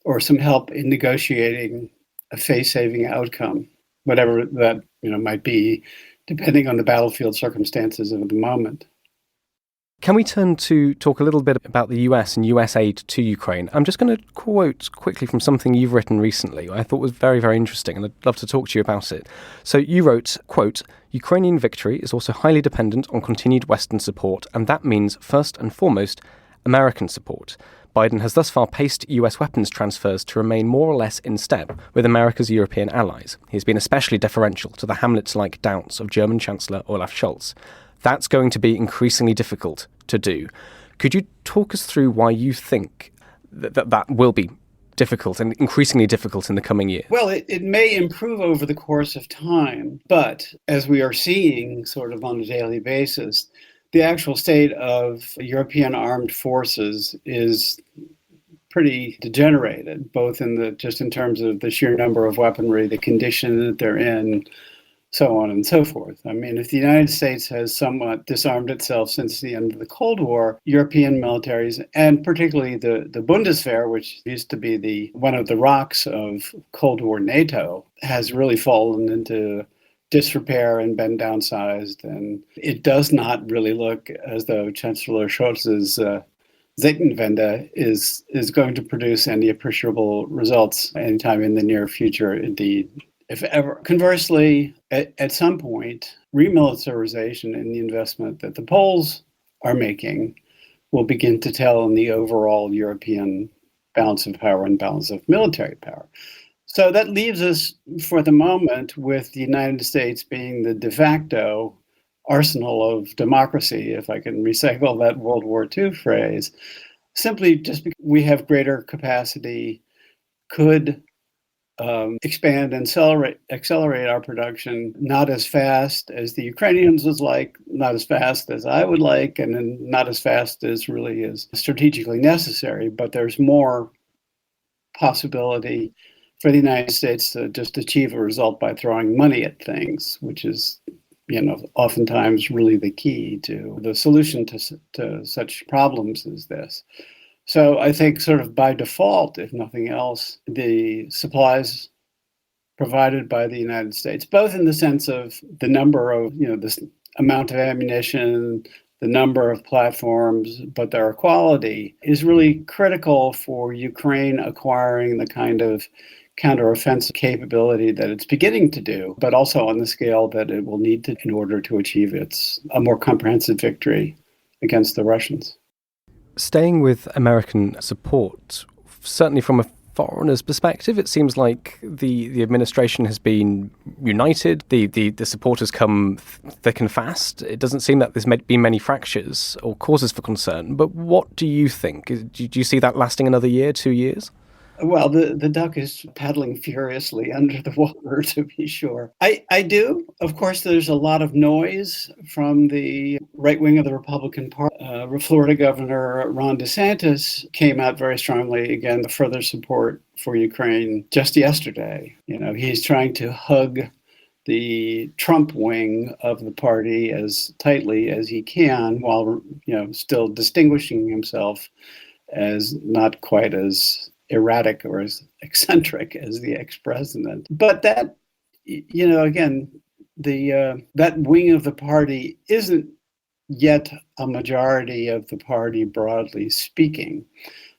or some help in negotiating a face-saving outcome. whatever that might be, depending on the battlefield circumstances of the moment. Can we turn to talk a little bit about the US and US aid to Ukraine? I'm just going to quote quickly from something you've written recently, I thought was very, very interesting, and I'd love to talk to you about it. So you wrote, quote, "Ukrainian victory is also highly dependent on continued Western support, and that means, first and foremost, American support. Biden has thus far paced US weapons transfers to remain more or less in step with America's European allies. He has been especially deferential to the Hamlet-like doubts of German Chancellor Olaf Scholz. That's going to be increasingly difficult to do." Could you talk us through why you think that will be difficult and increasingly difficult in the coming years? Well, it may improve over the course of time, but as we are seeing sort of on a daily basis, the actual state of European armed forces is pretty degenerated, both just in terms of the sheer number of weaponry, the condition that they're in, so on and so forth. I mean, if the United States has somewhat disarmed itself since the end of the Cold War, European militaries, and particularly the Bundeswehr, which used to be one of the rocks of Cold War NATO, has really fallen into disrepair and been downsized. And it does not really look as though Chancellor Scholz's Zeitenwende is going to produce any appreciable results anytime in the near future, indeed, if ever. Conversely, at some point, remilitarization and the investment that the Poles are making will begin to tell in the overall European balance of power and balance of military power. So that leaves us, for the moment, with the United States being the de facto arsenal of democracy, if I can recycle that World War II phrase, simply just because we have greater capacity, could expand and accelerate our production, not as fast as the Ukrainians would like, not as fast as I would like, and then not as fast as really is strategically necessary. But there's more possibility for the United States to just achieve a result by throwing money at things, which is, oftentimes really the key to the solution to such problems as this. So I think sort of by default, if nothing else, the supplies provided by the United States, both in the sense of the number of, this amount of ammunition, the number of platforms, but their quality is really critical for Ukraine acquiring the kind of counteroffensive capability that it's beginning to do, but also on the scale that it will need to in order to achieve a more comprehensive victory against the Russians. Staying with American support, certainly from a foreigner's perspective, it seems like the administration has been united. The support has come thick and fast. It doesn't seem that there's been many fractures or causes for concern. But what do you think? Do you see that lasting another year, 2 years? Well, the duck is paddling furiously under the water, to be sure. I do. Of course, there's a lot of noise from the right wing of the Republican Party. Florida Governor Ron DeSantis came out very strongly, again, the further support for Ukraine just yesterday. He's trying to hug the Trump wing of the party as tightly as he can, while, still distinguishing himself as not quite as erratic or as eccentric as the ex-president. But that, again, that wing of the party isn't yet a majority of the party, broadly speaking.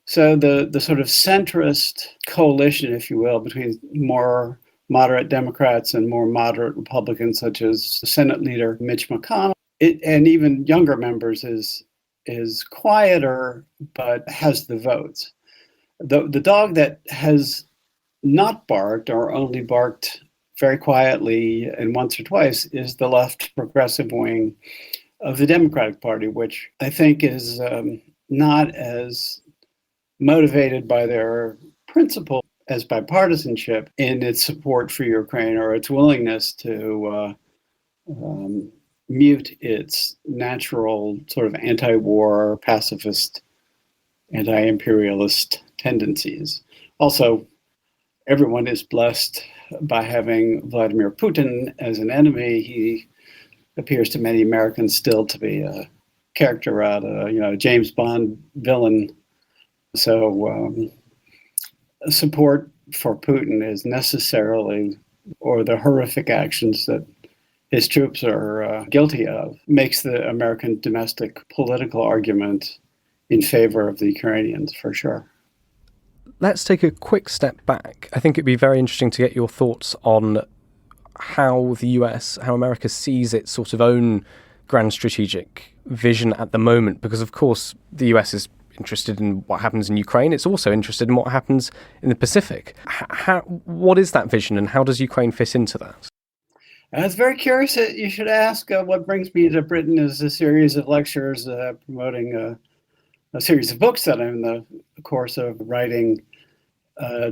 So the sort of centrist coalition, if you will, between more moderate Democrats and more moderate Republicans, such as Senate leader Mitch McConnell, and even younger members, is quieter but has the votes. The dog that has not barked, or only barked very quietly and once or twice, is the left progressive wing of the Democratic Party, which I think is not as motivated by their principle as bipartisanship in its support for Ukraine, or its willingness to mute its natural sort of anti-war, pacifist, anti-imperialist tendencies. Also, everyone is blessed by having Vladimir Putin as an enemy. He appears to many Americans still to be a character out of, a James Bond villain. So support for Putin is necessarily or the horrific actions that his troops are guilty of makes the American domestic political argument in favor of the Ukrainians, for sure. Let's take a quick step back. I think it'd be very interesting to get your thoughts on how the US, how America sees its sort of own grand strategic vision at the moment, because of course the US is interested in what happens in Ukraine. It's also interested in what happens in the Pacific. What is that vision and how does Ukraine fit into that? It's very curious that you should ask. What brings me to Britain is a series of lectures promoting a series of books that I'm in the course of writing,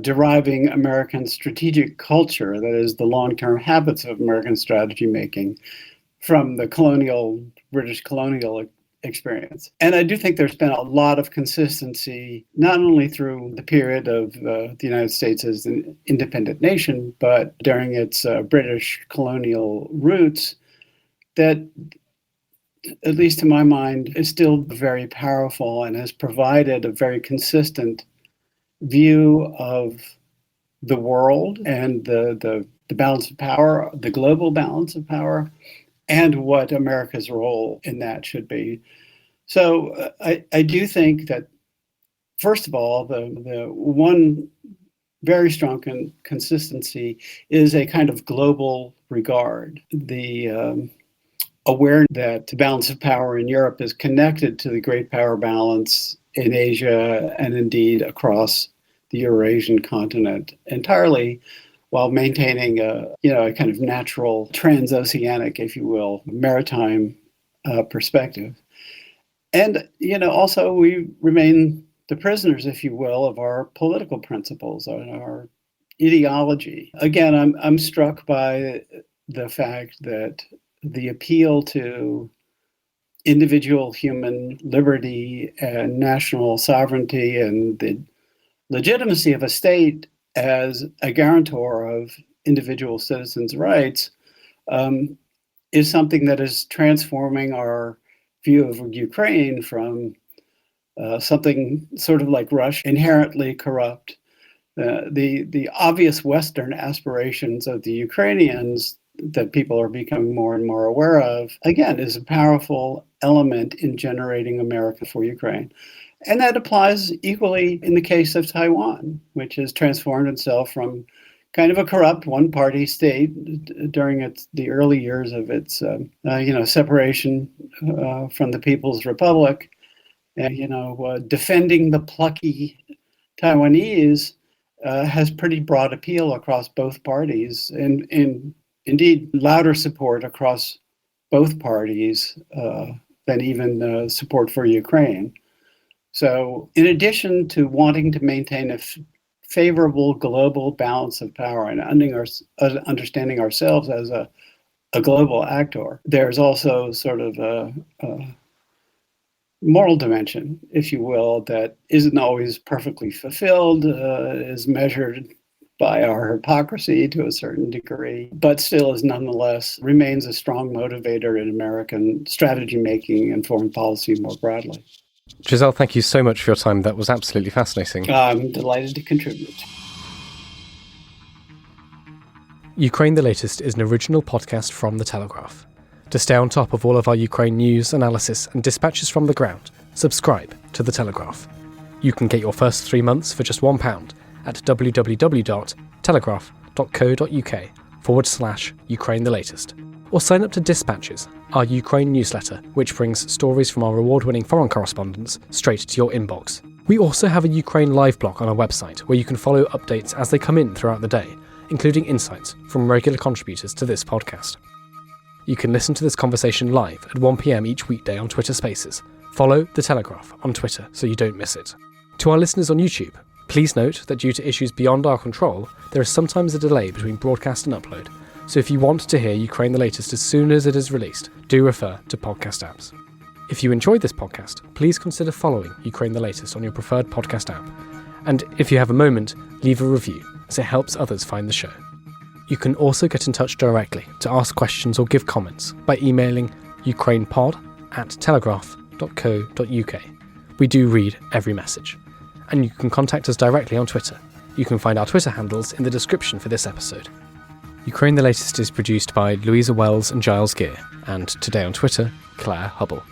deriving American strategic culture, that is the long-term habits of American strategy making, from the British colonial experience. And I do think there's been a lot of consistency, not only through the period of the United States as an independent nation, but during its British colonial roots, that, at least to my mind, is still very powerful and has provided a very consistent view of the world and the balance of power, the global balance of power, and what America's role in that should be. So I do think that, first of all, the one very strong consistency is a kind of global regard. The aware that the balance of power in Europe is connected to the great power balance in Asia and indeed across the Eurasian continent entirely, while maintaining a kind of natural transoceanic, if you will, maritime perspective. And also we remain the prisoners, if you will, of our political principles and our ideology. Again, I'm struck by the fact that the appeal to individual human liberty and national sovereignty and the legitimacy of a state as a guarantor of individual citizens' rights is something that is transforming our view of Ukraine from something sort of like Russia, inherently corrupt. The obvious Western aspirations of the Ukrainians that people are becoming more and more aware of, again, is a powerful element in generating America for Ukraine. And that applies equally in the case of Taiwan, which has transformed itself from kind of a corrupt one-party state during the early years of its separation from the People's Republic, and defending the plucky Taiwanese has pretty broad appeal across both parties, and indeed louder support across both parties than even support for Ukraine. So in addition to wanting to maintain a favorable global balance of power and understanding ourselves as a global actor, there's also sort of a moral dimension, if you will, that isn't always perfectly fulfilled, is measured by our hypocrisy to a certain degree, but still is nonetheless remains a strong motivator in American strategy making and foreign policy more broadly. Giselle, thank you so much for your time. That was absolutely fascinating. I'm delighted to contribute. Ukraine the Latest is an original podcast from The Telegraph. To stay on top of all of our Ukraine news, analysis and dispatches from the ground, subscribe to The Telegraph. You can get your first 3 months for just £1 at www.telegraph.co.uk/Ukraine the Latest. Or sign up to Dispatches, our Ukraine newsletter, which brings stories from our award-winning foreign correspondents straight to your inbox. We also have a Ukraine live blog on our website where you can follow updates as they come in throughout the day, including insights from regular contributors to this podcast. You can listen to this conversation live at 1 p.m. each weekday on Twitter Spaces. Follow The Telegraph on Twitter so you don't miss it. To our listeners on YouTube, please note that due to issues beyond our control, there is sometimes a delay between broadcast and upload. So if you want to hear Ukraine the Latest as soon as it is released, do refer to podcast apps. If you enjoyed this podcast, please consider following Ukraine the Latest on your preferred podcast app. And if you have a moment, leave a review, as it helps others find the show. You can also get in touch directly to ask questions or give comments by emailing ukrainepod@telegraph.co.uk. We do read every message. And you can contact us directly on Twitter. You can find our Twitter handles in the description for this episode. Ukraine the Latest is produced by Louisa Wells and Giles Gear, and today on Twitter, Claire Hubble.